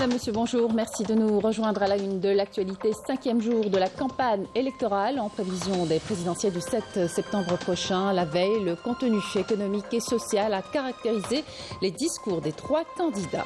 Madame, Monsieur, bonjour. Merci de nous rejoindre à la une de l'actualité. 5e jour de la campagne électorale en prévision des présidentielles du 7 septembre prochain. La veille, le contenu économique et social a caractérisé les discours des 3 candidats.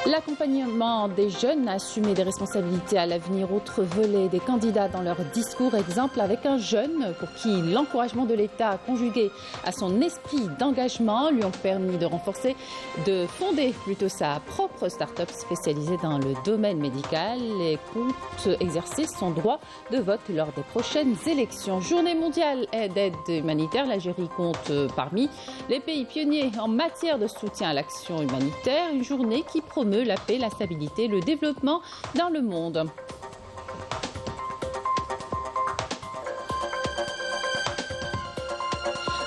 L'accompagnement des jeunes a assumé des responsabilités à l'avenir. Autre volet des candidats dans leur discours. Exemple avec un jeune pour qui l'encouragement de l'État conjugué à son esprit d'engagement lui ont permis de fonder plutôt sa propre start-up spécialisée dans le domaine médical et compte exercer son droit de vote lors des prochaines élections. Journée mondiale d'aide humanitaire. L'Algérie compte parmi les pays pionniers en matière de soutien à l'action humanitaire. Une journée qui promeut la paix, la stabilité, le développement dans le monde.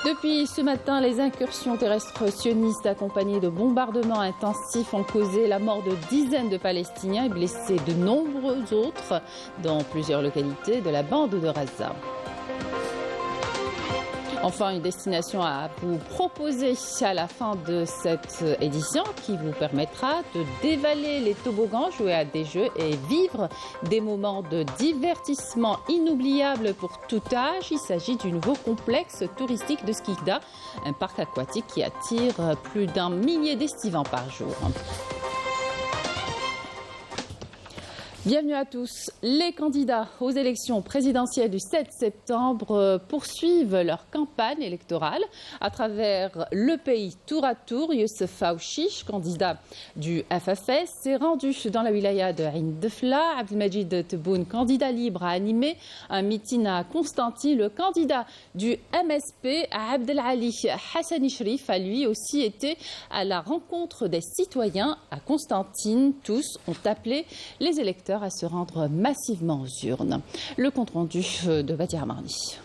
Depuis ce matin, les incursions terrestres sionistes accompagnées de bombardements intensifs ont causé la mort de dizaines de Palestiniens et blessé de nombreux autres dans plusieurs localités de la bande de Gaza. Enfin, une destination à vous proposer à la fin de cette édition qui vous permettra de dévaler les toboggans, jouer à des jeux et vivre des moments de divertissement inoubliables pour tout âge. Il s'agit du nouveau complexe touristique de Skikda, un parc aquatique qui attire plus d'1 millier d'estivants par jour. Bienvenue à tous. Les candidats aux élections présidentielles du 7 septembre poursuivent leur campagne électorale à travers le pays tour à tour. Youssef Faouchiche, candidat du FFS, s'est rendu dans la wilaya de Ain Defla. Abdelmajid Tebboune, candidat libre, a animé un meeting à Constantine. Le candidat du MSP, Abdelali Hassani Shrif, a lui aussi été à la rencontre des citoyens à Constantine. Tous ont appelé les électeurs à se rendre massivement aux urnes. Le compte-rendu de Badia Marni.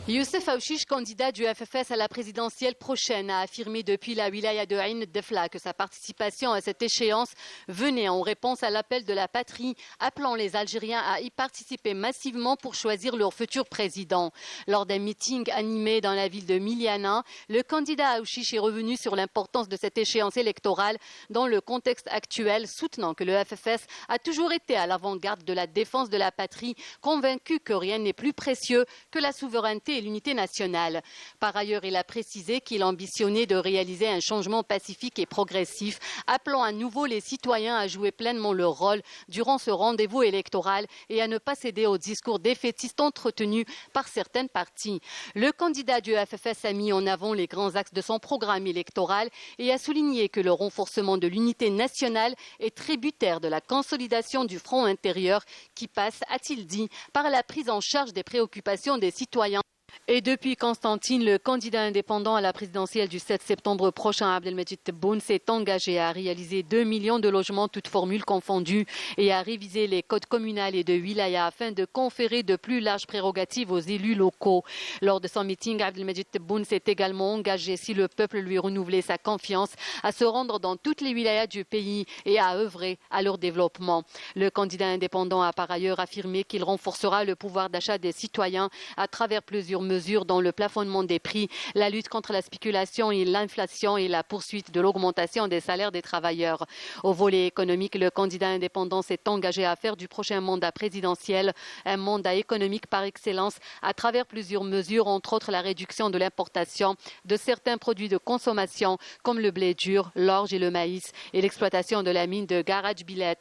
Youssef Faouchiche, candidat du FFS à la présidentielle prochaine, a affirmé depuis la wilaya de Ain Defla que sa participation à cette échéance venait en réponse à l'appel de la patrie, appelant les Algériens à y participer massivement pour choisir leur futur président. Lors d'un meeting animé dans la ville de Miliana, le candidat Faouchiche est revenu sur l'importance de cette échéance électorale dans le contexte actuel, soutenant que le FFS a toujours été à l'avant-garde de la défense de la patrie, convaincu que rien n'est plus précieux que la souveraineté et l'unité nationale. Par ailleurs, il a précisé qu'il ambitionnait de réaliser un changement pacifique et progressif, appelant à nouveau les citoyens à jouer pleinement leur rôle durant ce rendez-vous électoral et à ne pas céder aux discours défaitistes entretenus par certaines parties. Le candidat du FFS a mis en avant les grands axes de son programme électoral et a souligné que le renforcement de l'unité nationale est tributaire de la consolidation du front intérieur qui passe, a-t-il dit, par la prise en charge des préoccupations des citoyens. Et depuis Constantine, le candidat indépendant à la présidentielle du 7 septembre prochain, Abdelmajid Tebboune, s'est engagé à réaliser 2 millions de logements, toutes formules confondues, et à réviser les codes communaux et de wilaya afin de conférer de plus larges prérogatives aux élus locaux. Lors de son meeting, Abdelmajid Tebboune s'est également engagé, si le peuple lui renouvelait sa confiance, à se rendre dans toutes les wilayas du pays et à œuvrer à leur développement. Le candidat indépendant a par ailleurs affirmé qu'il renforcera le pouvoir d'achat des citoyens à travers plusieurs mesures dont le plafonnement des prix, la lutte contre la spéculation et l'inflation et la poursuite de l'augmentation des salaires des travailleurs. Au volet économique, le candidat indépendant s'est engagé à faire du prochain mandat présidentiel un mandat économique par excellence à travers plusieurs mesures, entre autres la réduction de l'importation de certains produits de consommation comme le blé dur, l'orge et le maïs et l'exploitation de la mine de Garage Billet.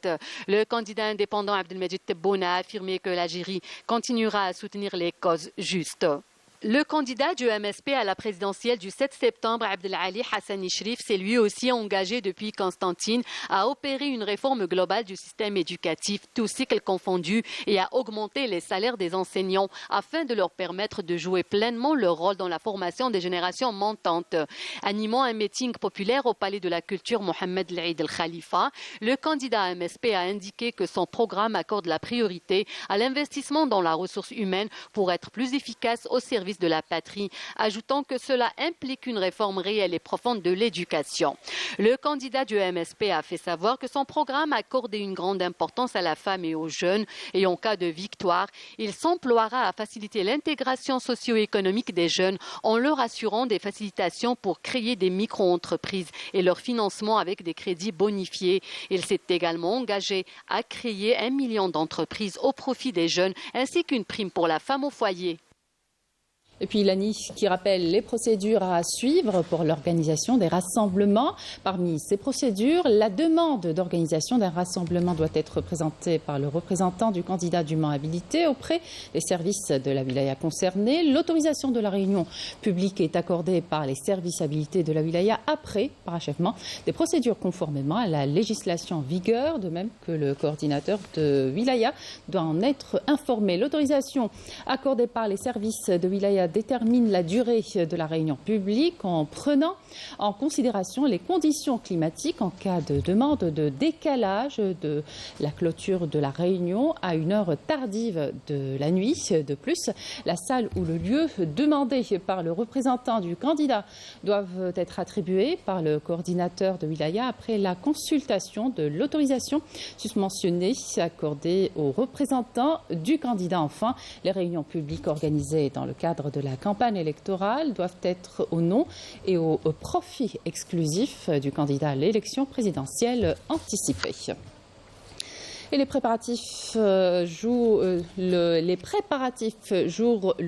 Le candidat indépendant Abdelmajid Tebboune a affirmé que l'Algérie continuera à soutenir les causes justes. Le candidat du MSP à la présidentielle du 7 septembre, Abdelali Hassani Shrif, s'est lui aussi engagé depuis Constantine à opérer une réforme globale du système éducatif, tous cycles confondus, et à augmenter les salaires des enseignants afin de leur permettre de jouer pleinement leur rôle dans la formation des générations montantes. Animant un meeting populaire au Palais de la Culture Mohamed El-Eid El-Khalifa, le candidat MSP a indiqué que son programme accorde la priorité à l'investissement dans la ressource humaine pour être plus efficace au service service de la patrie, ajoutant que cela implique une réforme réelle et profonde de l'éducation. Le candidat du MSP a fait savoir que son programme accordait une grande importance à la femme et aux jeunes et en cas de victoire, il s'emploiera à faciliter l'intégration socio-économique des jeunes en leur assurant des facilitations pour créer des micro-entreprises et leur financement avec des crédits bonifiés. Il s'est également engagé à créer 1 million d'entreprises au profit des jeunes ainsi qu'une prime pour la femme au foyer. Et puis l'ANI qui rappelle les procédures à suivre pour l'organisation des rassemblements. Parmi ces procédures, la demande d'organisation d'un rassemblement doit être présentée par le représentant du candidat dûment habilité auprès des services de la wilaya concernée. L'autorisation de la réunion publique est accordée par les services habilités de la wilaya après parachèvement des procédures conformément à la législation en vigueur, de même que le coordinateur de wilaya doit en être informé. L'autorisation accordée par les services de wilaya détermine la durée de la réunion publique en prenant en considération les conditions climatiques en cas de demande de décalage de la clôture de la réunion à une heure tardive de la nuit. De plus, la salle ou le lieu demandé par le représentant du candidat doivent être attribués par le coordinateur de wilaya après la consultation de l'autorisation susmentionnée accordée aux représentants du candidat. Enfin, les réunions publiques organisées dans le cadre de la campagne électorale doivent être au nom et au profit exclusif du candidat à l'élection présidentielle anticipée. Et les préparatifs le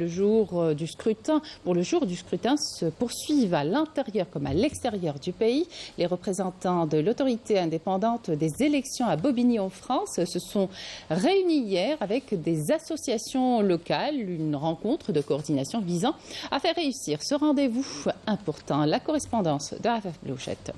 jour du scrutin se poursuivent à l'intérieur comme à l'extérieur du pays. Les représentants de l'autorité indépendante des élections à Bobigny en France se sont réunis hier avec des associations locales, une rencontre de coordination visant à faire réussir ce rendez-vous important. La correspondance de Afaf Blouchette.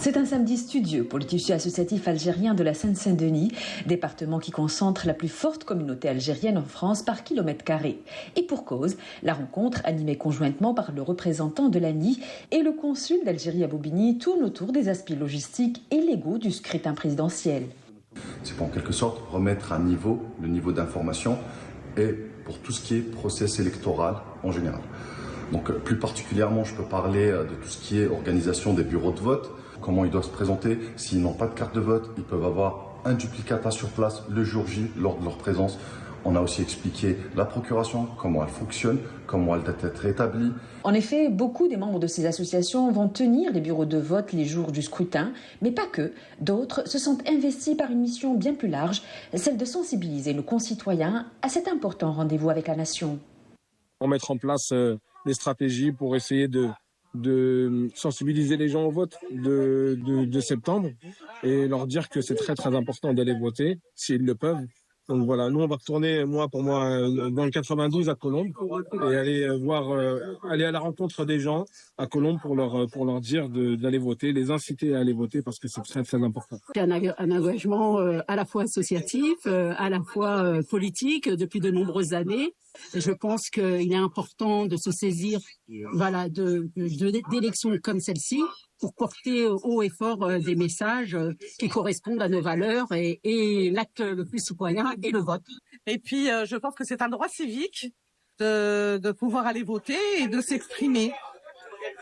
C'est un samedi studieux pour le tissu associatif algérien de la Seine-Saint-Denis, département qui concentre la plus forte communauté algérienne en France par kilomètre carré. Et pour cause, la rencontre, animée conjointement par le représentant de l'ANI et le consul d'Algérie à Bobigny, tourne autour des aspects logistiques et légaux du scrutin présidentiel. C'est pour en quelque sorte remettre à niveau le niveau d'information et pour tout ce qui est process électoral en général. Donc plus particulièrement, je peux parler de tout ce qui est organisation des bureaux de vote, comment ils doivent se présenter. S'ils n'ont pas de carte de vote, ils peuvent avoir un duplicata sur place le jour J lors de leur présence. On a aussi expliqué la procuration, comment elle fonctionne, comment elle doit être établie. En effet, beaucoup des membres de ces associations vont tenir les bureaux de vote les jours du scrutin, mais pas que. D'autres se sentent investis par une mission bien plus large, celle de sensibiliser nos concitoyens à cet important rendez-vous avec la nation. Pour mettre en place des stratégies pour essayer de sensibiliser les gens au vote de septembre et leur dire que c'est très très important d'aller voter s'ils le peuvent. Donc voilà, nous on va retourner pour moi dans le 92 à Colombes et aller à la rencontre des gens à Colombes pour leur dire d'aller voter, les inciter à aller voter parce que c'est très très important. C'est un engagement à la fois associatif, à la fois politique depuis de nombreuses années. Et je pense qu'il est important de se saisir d'élections comme celle-ci pour porter haut et fort des messages qui correspondent à nos valeurs et l'acte le plus citoyen est le vote. Et puis, je pense que c'est un droit civique de pouvoir aller voter et de s'exprimer.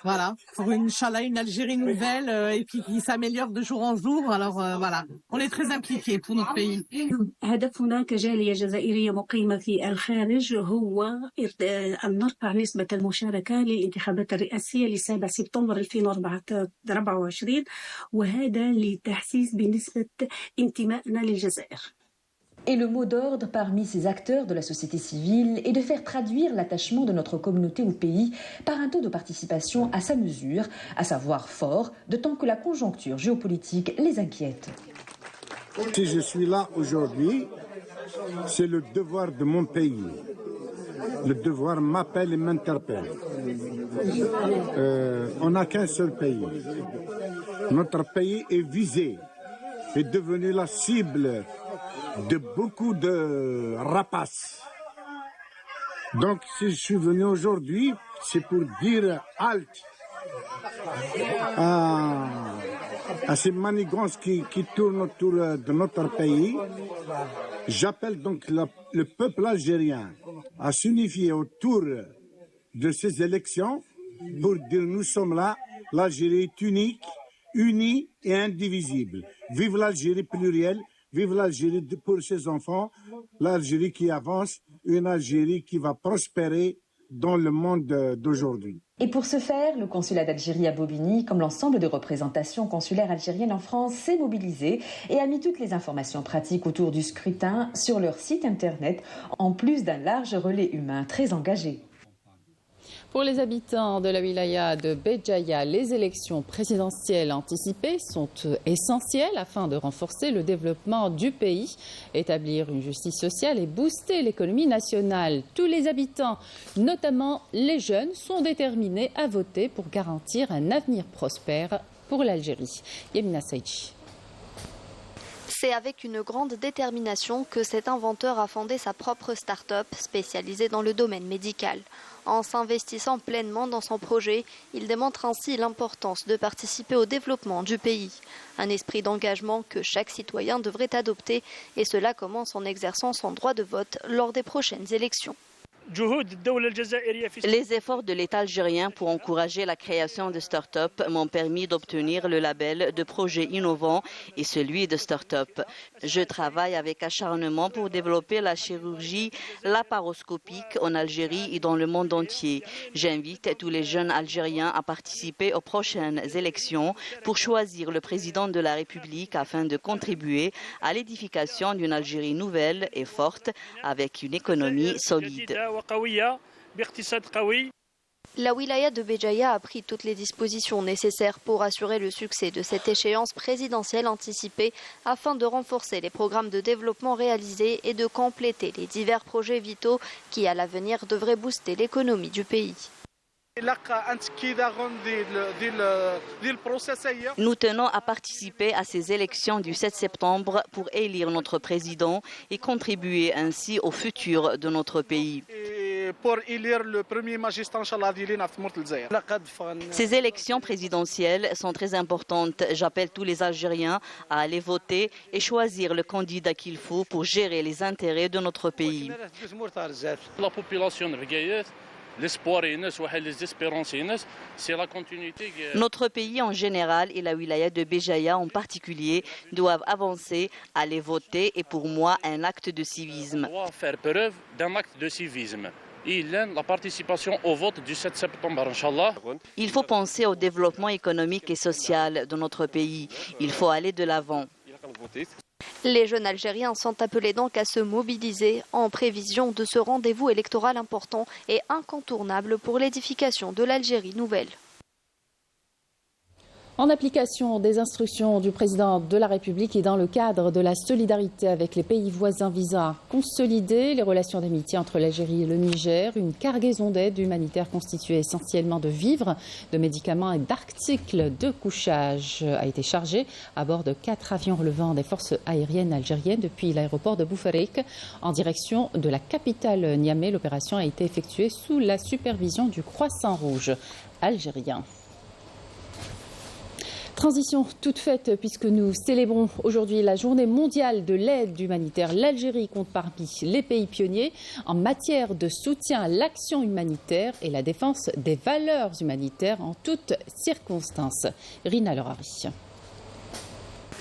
Voilà, pour une Algérie nouvelle et puis qui s'améliore de jour en jour. Alors voilà, on est très impliqués pour notre pays. هدفنا كجالية جزائرية مقيمة في الخارج هو أن نرفع نسبة المشاركة للانتخابات الرئاسية ل7 سبتمبر 2024 وهذا لتحسيس بنسبة انتمائنا للجزائر. Et le mot d'ordre parmi ces acteurs de la société civile est de faire traduire l'attachement de notre communauté au pays par un taux de participation à sa mesure, à savoir fort, d'autant que la conjoncture géopolitique les inquiète. Si je suis là aujourd'hui, c'est le devoir de mon pays. Le devoir m'appelle et m'interpelle. On n'a qu'un seul pays. Notre pays est visé, est devenu la cible de beaucoup de rapaces. Donc, si je suis venu aujourd'hui, c'est pour dire halte à ces manigances qui tournent autour de notre pays. J'appelle donc le peuple algérien à s'unifier autour de ces élections pour dire nous sommes là, l'Algérie est unique, unie et indivisible. Vive l'Algérie plurielle, vive l'Algérie pour ses enfants, l'Algérie qui avance, une Algérie qui va prospérer dans le monde d'aujourd'hui. Et pour ce faire, le consulat d'Algérie à Bobigny, comme l'ensemble des représentations consulaires algériennes en France, s'est mobilisé et a mis toutes les informations pratiques autour du scrutin sur leur site internet, en plus d'un large relais humain très engagé. Pour les habitants de la wilaya de Béjaïa, les élections présidentielles anticipées sont essentielles afin de renforcer le développement du pays, établir une justice sociale et booster l'économie nationale. Tous les habitants, notamment les jeunes, sont déterminés à voter pour garantir un avenir prospère pour l'Algérie. Yamina Saïdji. C'est avec une grande détermination que cet inventeur a fondé sa propre start-up spécialisée dans le domaine médical. En s'investissant pleinement dans son projet, il démontre ainsi l'importance de participer au développement du pays. Un esprit d'engagement que chaque citoyen devrait adopter, et cela commence en exerçant son droit de vote lors des prochaines élections. Les efforts de l'État algérien pour encourager la création de start-up m'ont permis d'obtenir le label de projet innovant et celui de start-up. Je travaille avec acharnement pour développer la chirurgie laparoscopique en Algérie et dans le monde entier. J'invite tous les jeunes Algériens à participer aux prochaines élections pour choisir le président de la République afin de contribuer à l'édification d'une Algérie nouvelle et forte avec une économie solide. La wilaya de Béjaïa a pris toutes les dispositions nécessaires pour assurer le succès de cette échéance présidentielle anticipée afin de renforcer les programmes de développement réalisés et de compléter les divers projets vitaux qui, à l'avenir, devraient booster l'économie du pays. Nous tenons à participer à ces élections du 7 septembre pour élire notre président et contribuer ainsi au futur de notre pays. Pour élire le premier magistrat, Ces élections présidentielles sont très importantes. J'appelle tous les Algériens à aller voter et choisir le candidat qu'il faut pour gérer les intérêts de notre pays. La population l'espoir les espérances, c'est la continuité. Notre pays en général et la wilaya de Béjaïa en particulier doivent avancer, aller voter et pour moi un acte de civisme. On doit faire preuve d'un acte de civisme. La participation au vote du 7 septembre, Inch'Allah. Il faut penser au développement économique et social de notre pays. Il faut aller de l'avant. Les jeunes Algériens sont appelés donc à se mobiliser en prévision de ce rendez-vous électoral important et incontournable pour l'édification de l'Algérie nouvelle. En application des instructions du président de la République et dans le cadre de la solidarité avec les pays voisins visant à consolider les relations d'amitié entre l'Algérie et le Niger, une cargaison d'aide humanitaire constituée essentiellement de vivres, de médicaments et d'articles de couchage a été chargée à bord de 4 avions relevant des forces aériennes algériennes depuis l'aéroport de Boufarik en direction de la capitale Niamey. L'opération a été effectuée sous la supervision du Croissant Rouge algérien. Transition toute faite puisque nous célébrons aujourd'hui la journée mondiale de l'aide humanitaire. L'Algérie compte parmi les pays pionniers en matière de soutien à l'action humanitaire et la défense des valeurs humanitaires en toutes circonstances. Rina Lerari.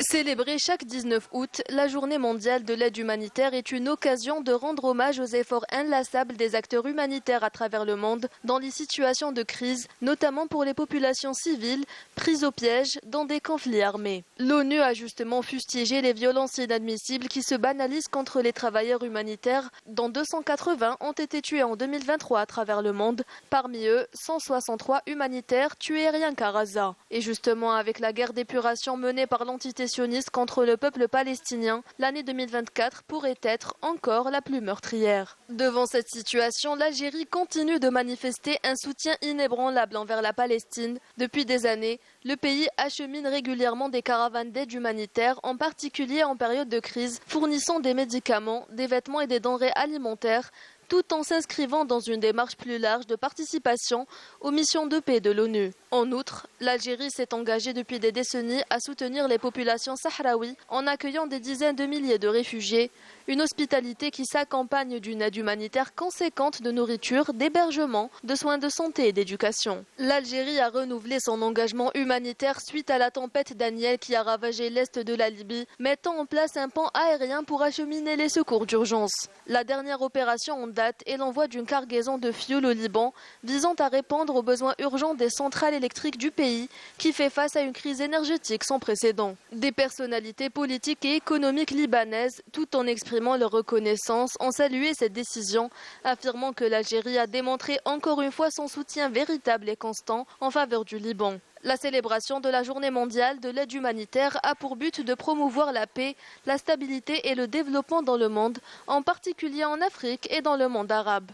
Célébrer chaque 19 août, la journée mondiale de l'aide humanitaire est une occasion de rendre hommage aux efforts inlassables des acteurs humanitaires à travers le monde dans les situations de crise, notamment pour les populations civiles prises au piège dans des conflits armés. L'ONU a justement fustigé les violences inadmissibles qui se banalisent contre les travailleurs humanitaires, dont 280 ont été tués en 2023 à travers le monde. Parmi eux, 163 humanitaires tués rien qu'à Gaza. Et justement, avec la guerre d'épuration menée par l'entité sioniste contre le peuple palestinien, l'année 2024 pourrait être encore la plus meurtrière. Devant cette situation, l'Algérie continue de manifester un soutien inébranlable envers la Palestine. Depuis des années, le pays achemine régulièrement des caravanes d'aide humanitaire, en particulier en période de crise, fournissant des médicaments, des vêtements et des denrées alimentaires, tout en s'inscrivant dans une démarche plus large de participation aux missions de paix de l'ONU. En outre, l'Algérie s'est engagée depuis des décennies à soutenir les populations sahraouies en accueillant des dizaines de milliers de réfugiés, une hospitalité qui s'accompagne d'une aide humanitaire conséquente de nourriture, d'hébergement, de soins de santé et d'éducation. L'Algérie a renouvelé son engagement humanitaire suite à la tempête Daniel qui a ravagé l'est de la Libye, mettant en place un pont aérien pour acheminer les secours d'urgence. La dernière opération en date est l'envoi d'une cargaison de fioul au Liban, visant à répondre aux besoins urgents des centrales électriques du pays, qui fait face à une crise énergétique sans précédent. Des personnalités politiques et économiques libanaises, tout en exprimant leur reconnaissance, ont salué cette décision, affirmant que l'Algérie a démontré encore une fois son soutien véritable et constant en faveur du Liban. La célébration de la Journée mondiale de l'aide humanitaire a pour but de promouvoir la paix, la stabilité et le développement dans le monde, en particulier en Afrique et dans le monde arabe.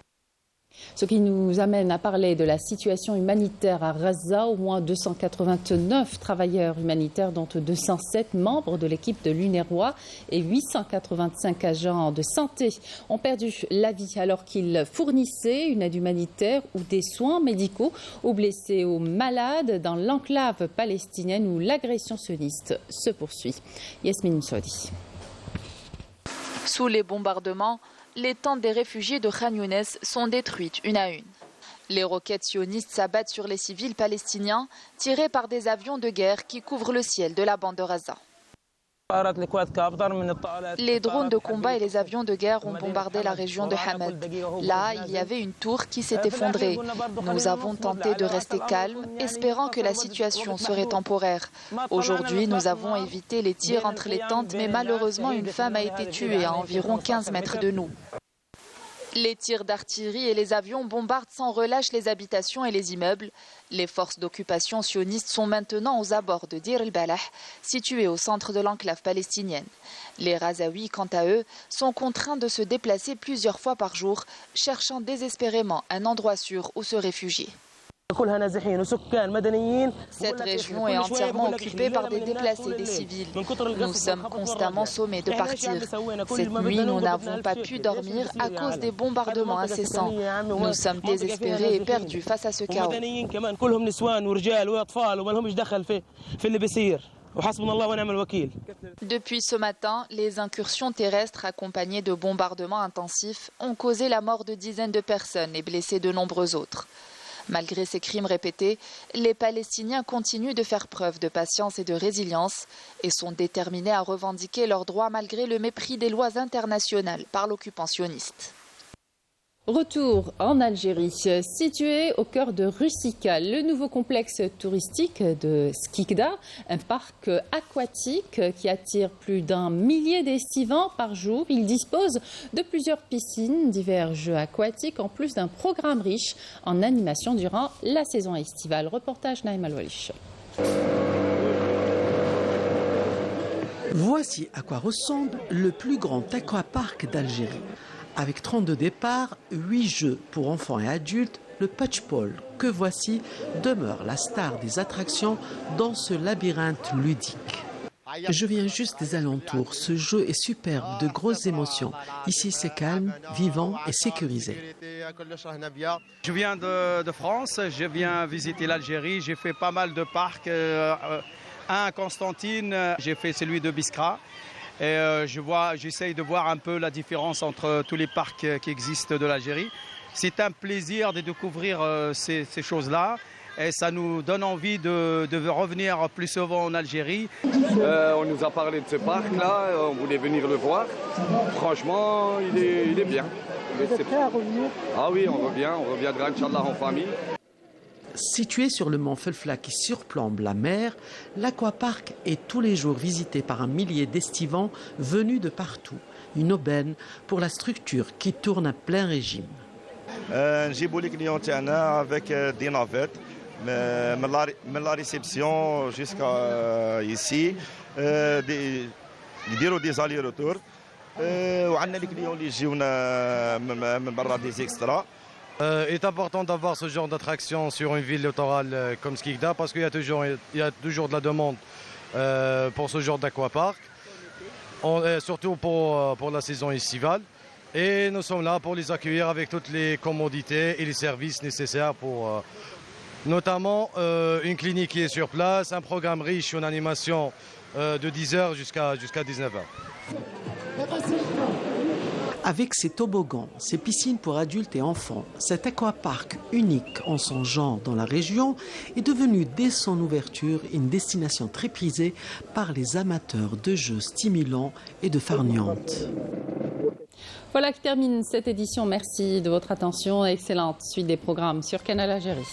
Ce qui nous amène à parler de la situation humanitaire à Gaza. Au moins 289 travailleurs humanitaires, dont 207 membres de l'équipe de l'UNRWA et 885 agents de santé, ont perdu la vie alors qu'ils fournissaient une aide humanitaire ou des soins médicaux aux blessés, aux malades dans l'enclave palestinienne où l'agression sioniste se poursuit. Yasmine Soudi. Sous les bombardements, les tentes des réfugiés de Khan Younes sont détruites une à une. Les roquettes sionistes s'abattent sur les civils palestiniens, tirés par des avions de guerre qui couvrent le ciel de la bande de Gaza. Les drones de combat et les avions de guerre ont bombardé la région de Hamad. Là, il y avait une tour qui s'est effondrée. Nous avons tenté de rester calmes, espérant que la situation serait temporaire. Aujourd'hui, nous avons évité les tirs entre les tentes, mais malheureusement, une femme a été tuée à environ 15 mètres de nous. Les tirs d'artillerie et les avions bombardent sans relâche les habitations et les immeubles. Les forces d'occupation sionistes sont maintenant aux abords de Dir el-Balah, situé au centre de l'enclave palestinienne. Les Gazaouis, quant à eux, sont contraints de se déplacer plusieurs fois par jour, cherchant désespérément un endroit sûr où se réfugier. Cette région est entièrement occupée par des déplacés, des civils. Nous sommes constamment sommés de partir. Cette nuit, nous n'avons pas pu dormir à cause des bombardements incessants. Nous sommes désespérés et perdus face à ce chaos. Depuis ce matin, les incursions terrestres accompagnées de bombardements intensifs ont causé la mort de dizaines de personnes et blessé de nombreux autres. Malgré ces crimes répétés, les Palestiniens continuent de faire preuve de patience et de résilience et sont déterminés à revendiquer leurs droits malgré le mépris des lois internationales par l'occupant sioniste. Retour en Algérie, situé au cœur de Rusica, le nouveau complexe touristique de Skikda, un parc aquatique qui attire plus d'1 millier d'estivants par jour. Il dispose de plusieurs piscines, divers jeux aquatiques, en plus d'un programme riche en animation durant la saison estivale. Reportage Naïm Al-Walish. Voici à quoi ressemble le plus grand aquapark d'Algérie. Avec 32 départs, 8 jeux pour enfants et adultes, le Patchpole, que voici, demeure la star des attractions dans ce labyrinthe ludique. Je viens juste des alentours. Ce jeu est superbe, de grosses émotions. Ici, c'est calme, vivant et sécurisé. Je viens de France, je viens visiter l'Algérie. J'ai fait pas mal de parcs. Un à Constantine, j'ai fait celui de Biskra. Et j'essaye de voir un peu la différence entre tous les parcs qui existent de l'Algérie. C'est un plaisir de découvrir ces choses-là. Et ça nous donne envie de revenir plus souvent en Algérie. On nous a parlé de ce parc-là, on voulait venir le voir. Franchement, il est bien. Vous êtes prêts à revenir? Ah oui, on reviendra, Inch'Allah, en famille. Situé sur le mont Felfla qui surplombe la mer, l'aquapark est tous les jours visité par 1 millier d'estivants venus de partout. Une aubaine pour la structure qui tourne à plein régime. نجيبوا لي كليون تاعنا avec des navettes من la réception jusqu'à ici يديروا des allers-retours وعندنا les clients اللي يجيونا من برا des extras. Il est important d'avoir ce genre d'attraction sur une ville littorale comme Skikda parce qu'il y a toujours de la demande pour ce genre d'aquapark, surtout pour la saison estivale. Et nous sommes là pour les accueillir avec toutes les commodités et les services nécessaires pour notamment une clinique qui est sur place, un programme riche en animation de 10h jusqu'à 19h. Avec ses toboggans, ses piscines pour adultes et enfants, cet aquapark unique en son genre dans la région est devenu dès son ouverture une destination très prisée par les amateurs de jeux stimulants et de farniente. Voilà qui termine cette édition. Merci de votre attention. Excellente suite des programmes sur Canal Algérie.